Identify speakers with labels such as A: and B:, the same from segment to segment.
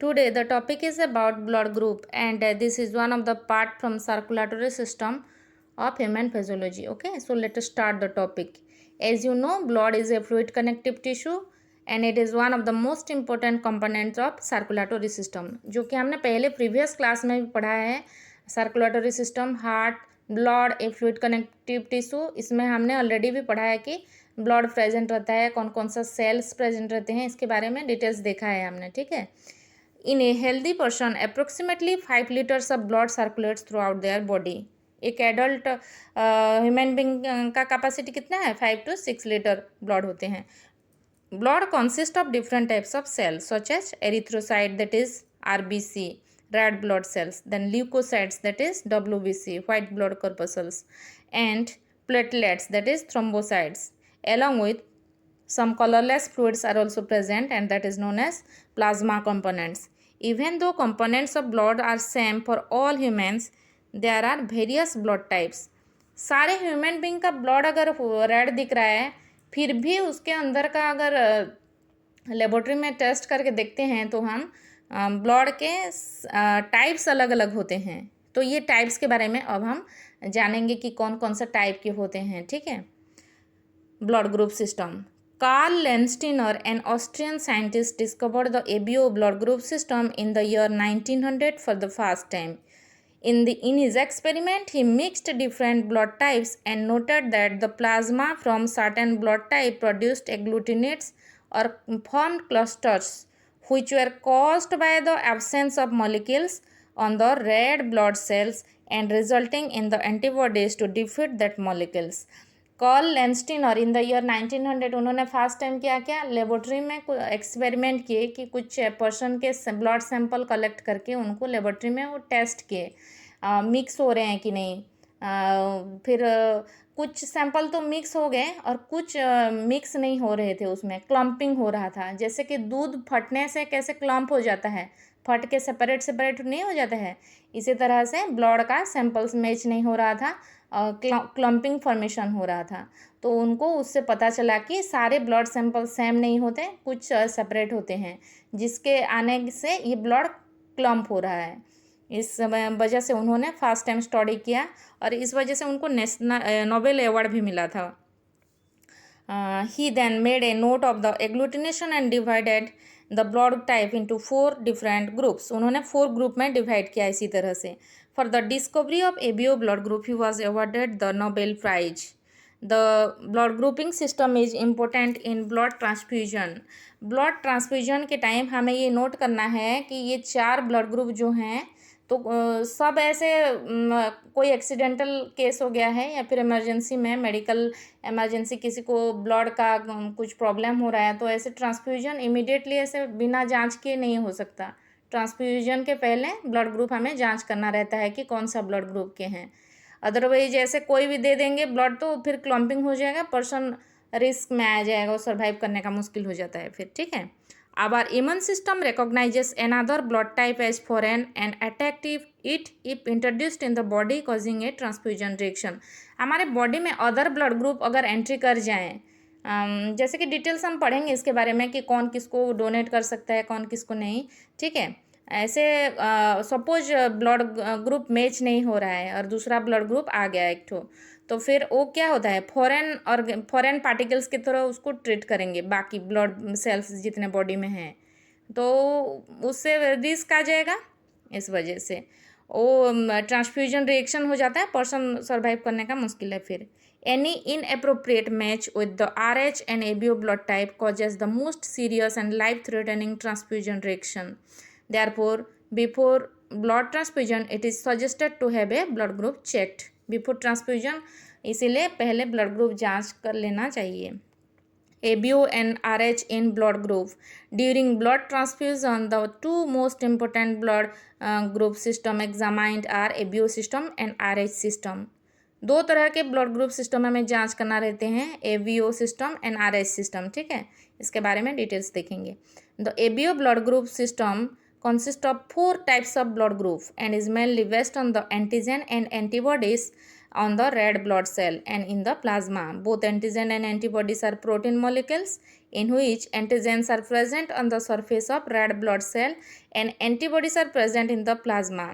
A: Today the topic is about blood group, and this is one of the part from circulatory system of human physiology. Okay, so let us start the topic. As you know, blood is a fluid connective tissue and it is one of the most important components of circulatory system, जो कि हमने पहले previous class में भी पढ़ा है. Circulatory system, heart, blood, ए fluid connective tissue, इसमें हमने ऑलरेडी भी पढ़ा है कि ब्लड प्रेजेंट रहता है, कौन कौन सा सेल्स प्रेजेंट रहते हैं, इसके बारे में डिटेल्स देखा है हमने. ठीक है. In a healthy person, approximately 5 liters of blood circulates throughout their body. एक एडल्ट ह्यूमन बींग का कैपेसिटी कितना है? 5 to 6 लीटर ब्लड होते हैं. Blood consist of different types of cells such as erythrocyte that is RBC, red blood cells, then leucocytes that is WBC, white blood corpuscles, and platelets that is thrombocytes, along with some colorless fluids are also present, and that is known as plasma components. Even though components of blood are same for all humans, there are various blood types. सारे human being का blood अगर red दिख रहा है, फिर भी उसके अंदर का अगर लेबोरेटरी में टेस्ट करके देखते हैं तो हम ब्लड के टाइप्स अलग अलग होते हैं. तो ये टाइप्स के बारे में अब हम जानेंगे कि कौन कौन सा टाइप के होते हैं. ठीक है. Blood group system. Karl Landsteiner, an Austrian scientist, discovered the ABO blood group system in the year 1900 for the first time. In his experiment, he mixed different blood types and noted that the plasma from certain blood type produced agglutinates or formed clusters, which were caused by the absence of molecules on the red blood cells and resulting in the antibodies to defeat that molecules. Karl Landsteiner in the year 1900 उन्होंने first time क्या laboratory में experiment किए कि कुछ person के blood sample collect करके उनको laboratory में वो टेस्ट किए मिक्स हो रहे हैं कि नहीं. फिर कुछ सैंपल तो मिक्स हो गए और कुछ मिक्स नहीं हो रहे थे, उसमें क्लम्पिंग हो रहा था. जैसे कि दूध फटने से कैसे क्लम्प हो जाता है, फट के सेपरेट नहीं हो जाता है, इसी तरह से ब्लड का सैंपल्स मैच नहीं हो रहा था, क्लम्पिंग फॉर्मेशन हो रहा था. तो उनको उससे पता चला कि सारे ब्लड सैंपल सेम नहीं होते, कुछ सेपरेट होते हैं, जिसके आने से ये ब्लड क्लम्प हो रहा है. इस वजह से उन्होंने फर्स्ट टाइम स्टडी किया और इस वजह से उनको नोबेल अवार्ड भी मिला था. He then made a note of the agglutination and divided the blood type into 4 different groups. उन्होंने 4 ग्रुप में डिवाइड किया इसी तरह से. For the discovery of ABO blood group, he was awarded the Nobel Prize. The blood grouping system is important in blood transfusion. Blood transfusion के time हमें ये note करना है कि ये 4 ब्लड ग्रुप जो हैं तो सब ऐसे कोई एक्सीडेंटल केस हो गया है या फिर इमरजेंसी में मेडिकल इमरजेंसी किसी को ब्लड का कुछ प्रॉब्लम हो रहा है तो ऐसे ट्रांसफ्यूजन इमीडिएटली ऐसे बिना जांच के नहीं हो सकता. ट्रांसफ्यूजन के पहले ब्लड ग्रुप हमें जांच करना रहता है कि कौन सा ब्लड ग्रुप के हैं. अदरवाइज ऐसे कोई भी दे देंगे ब्लड तो फिर क्लम्पिंग हो जाएगा, पर्सन रिस्क में आ जाएगा, वो सर्वाइव करने का मुश्किल हो जाता है फिर. ठीक है. Our immune system recognizes another blood type as foreign and attack it if introduced in the body, causing a transfusion reaction. हमारे बॉडी में अदर ब्लड ग्रुप अगर एंट्री कर जाएं, जैसे कि डिटेल्स हम पढ़ेंगे इसके बारे में कि कौन किसको डोनेट कर सकता है, कौन किसको नहीं. ठीक है. ऐसे सपोज ब्लड ग्रुप मैच नहीं हो रहा है और दूसरा ब्लड ग्रुप आ गया एक ठो, तो फिर वो क्या होता है, फॉरेन पार्टिकल्स की तरह उसको ट्रीट करेंगे बाकी ब्लड सेल्स जितने बॉडी में हैं, तो उससे रिस्क आ जाएगा. इस वजह से वो ट्रांसफ्यूजन रिएक्शन हो जाता है, पर्सन सर्वाइव करने का मुश्किल है फिर. Any inappropriate match with the RH and ABO blood type causes the most serious and life-threatening transfusion reaction. Therefore, before blood transfusion, it is suggested to have a blood group checked. Before transfusion, इसीलिए पहले blood group जांच कर लेना चाहिए. ABO and RH in blood group. During blood transfusion, the 2 most important blood group system examined are ABO system and RH system. 2 तरह के blood group system हमें जांच करना रहते हैं, ABO system and RH system. ठीक है. इसके बारे में डिटेल्स देखेंगे. The ABO blood group system consists of 4 types of blood group and is mainly based on the antigen and antibodies on the red blood cell and in the plasma. Both antigen and antibodies are protein molecules in which antigens are present on the surface of red blood cell and antibodies are present in the plasma.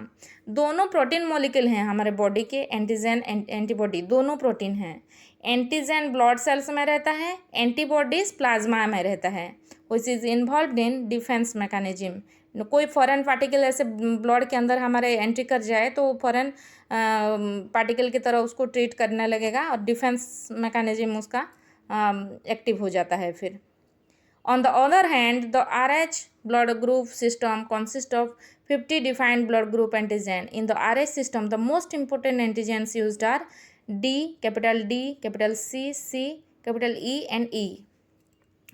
A: दोनों protein molecule हैं हमारे body के, antigen antibody दोनों protein हैं. Antigen blood cells में रहता है, antibodies plasma में रहता है, which is involved in defence mechanism. कोई फॉरेन पार्टिकल ऐसे ब्लड के अंदर हमारे एंट्री कर जाए तो फॉरेन पार्टिकल की तरह उसको ट्रीट करने लगेगा और डिफेंस मैकेनिज्म उसका एक्टिव हो जाता है फिर. On the other hand, the RH blood group system consists of 50 defined blood group antigen. In the RH system, the most important antigens used are D, capital C, C, capital E and E.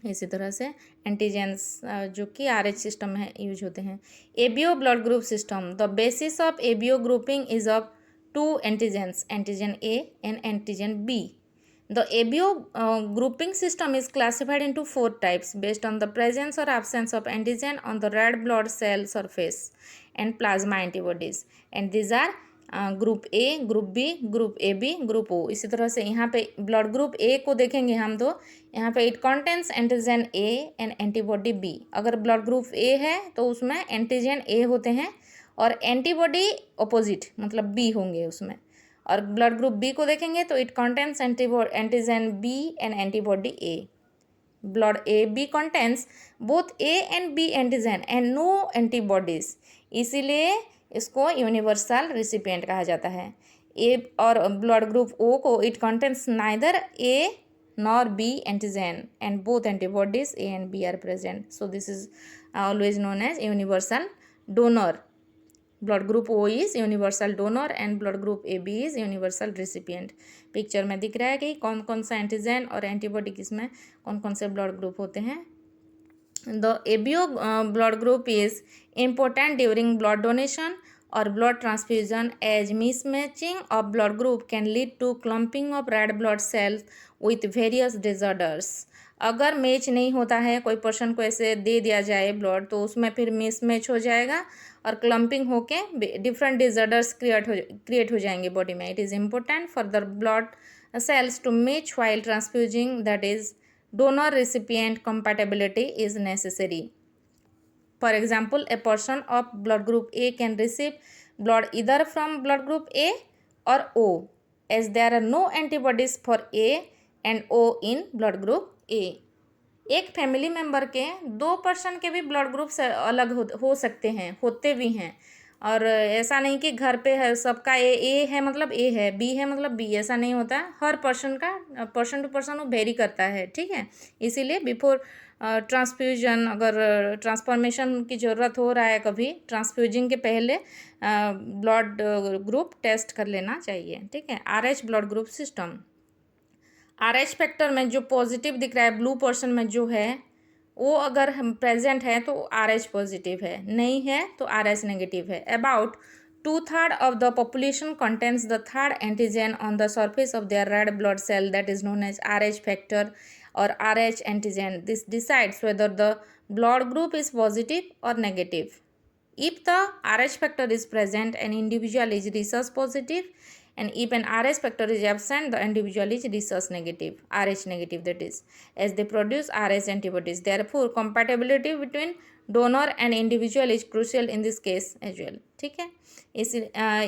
A: इसी तरह से antigens जो कि RH system में use होते हैं. ABO blood group system. The basis of ABO grouping is of 2 antigens, antigen A and antigen B. The ABO grouping system is classified into 4 types based on the presence or absence of antigen on the red blood cell surface and plasma antibodies. And these are group A, group B, group AB, group O. इसी तरह से यहाँ पे blood group A को देखेंगे हम तो यहाँ पे it contains antigen A and antibody B. अगर blood group A है तो उसमें antigen A होते हैं और antibody opposite मतलब B होंगे उसमें. और ब्लड ग्रुप बी को देखेंगे तो it contains antigen B and antibody A. Blood A B contains both A and B antigen and no antibodies, इसीलिए इसको यूनिवर्सल रिसिपिएंट कहा जाता है. ए और ब्लड ग्रुप ओ को it contains neither A nor B antigen and both antibodies A and B are present. So this is always known as universal donor. Blood group O is universal donor and blood group A B is universal recipient. Picture में दिख रहा है कि कौन कौन सा antigen और antibody किसमें कौन कौन से ब्लड ग्रुप होते हैं. The ABO blood group is important during blood donation और blood transfusion as mismatching of blood group can lead to clumping of red blood cells with various disorders. अगर match नहीं होता है, कोई पर्सन को ऐसे दे दिया जाए ब्लड तो उसमें फिर मिसमैच हो जाएगा और क्लम्पिंग होके डिफरेंट डिसऑर्डर्स क्रिएट हो जाएंगे बॉडी में. It is important for the blood cells to match while transfusing, that is donor recipient compatibility is necessary. For example, a person of blood group A can receive blood either from blood group A or O, as there are no antibodies for A and O in blood group A. एक family member के 2 person के भी blood group से अलग हो सकते हैं, होते भी हैं. और ऐसा नहीं कि घर पे है सबका ए है मतलब ए है, बी है मतलब बी, ऐसा नहीं होता. हर पर्सन का पर्सन टू पर्सन वो वेरी करता है. ठीक है, इसीलिए बिफोर ट्रांसफ्यूजन अगर ट्रांसफॉर्मेशन की ज़रूरत हो रहा है कभी, ट्रांसफ्यूजिंग के पहले ब्लड ग्रुप टेस्ट कर लेना चाहिए. ठीक है. RH blood group system. RH factor में जो पॉजिटिव दिख रहा है ब्लू पर्सन में जो है वो अगर हम प्रेजेंट है तो RH पॉजिटिव है, नहीं है तो RH नेगेटिव है. About 2/3 of the population contains the third antigen on the surface of their red blood cell, that is known as RH factor और RH antigen. This decides whether the blood group is positive और negative. If the RH factor is present, an individual is rhesus positive, and if an RH factor is absent, the individual is rhesus negative, RH negative that is, as they produce RH antibodies. Therefore, compatibility between donor and individual is crucial in this case as well. ठीक है.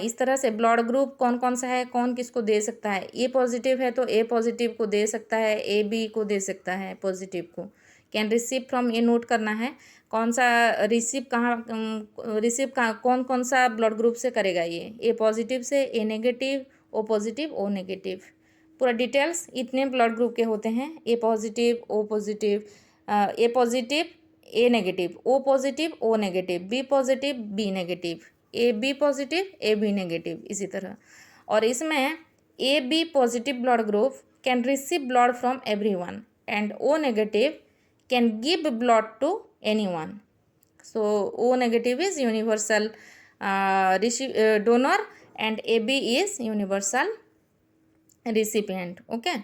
A: इस तरह से blood group कौन कौन सा है, कौन किसको दे सकता है. ए पॉजिटिव है तो ए पॉजिटिव को दे सकता है, ए बी को दे सकता है पॉजिटिव को. कैन रिसीव फ्रॉम, ये नोट करना है कौन सा रिसीव कहाँ कौन कौन सा ब्लड ग्रुप से करेगा. ये ए पॉजिटिव से, A negative, O positive, O negative. पूरा डिटेल्स इतने ब्लड ग्रुप के होते हैं. A positive, O positive, A positive, A negative, O positive, O negative, B positive, B negative, A B positive, A B negative, इसी तरह. और इसमें A B positive blood group can receive blood from everyone and O negative can give blood to anyone. So O negative is universal donor and AB is universal recipient. Okay.